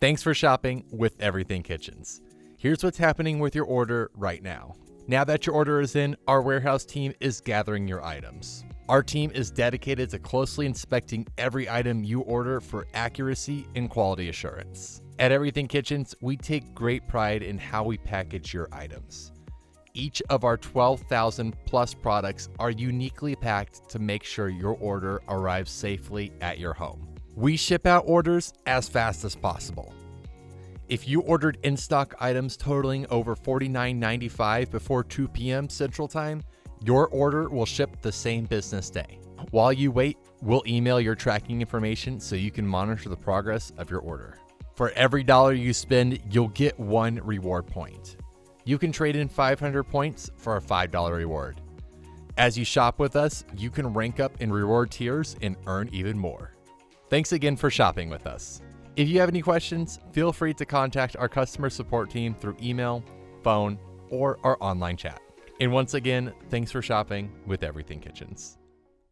Thanks for shopping with Everything Kitchens. Here's what's happening with your order right now. Now that your order is in, our warehouse team is gathering your items. Our team is dedicated to closely inspecting every item you order for accuracy and quality assurance. At Everything Kitchens, we take great pride in how we package your items. Each of our 12,000 plus products are uniquely packed to make sure your order arrives safely at your home. We ship out orders as fast as possible. If you ordered in-stock items totaling over $49.95 before 2 p.m. Central Time, your order will ship the same business day. While you wait, we'll email your tracking information so you can monitor the progress of your order. For every dollar you spend, you'll get 1 reward point. You can trade in 500 points for a $5 reward. As you shop with us, you can rank up in reward tiers and earn even more. Thanks again for shopping with us. If you have any questions, feel free to contact our customer support team through email, phone, or our online chat. And once again, thanks for shopping with Everything Kitchens.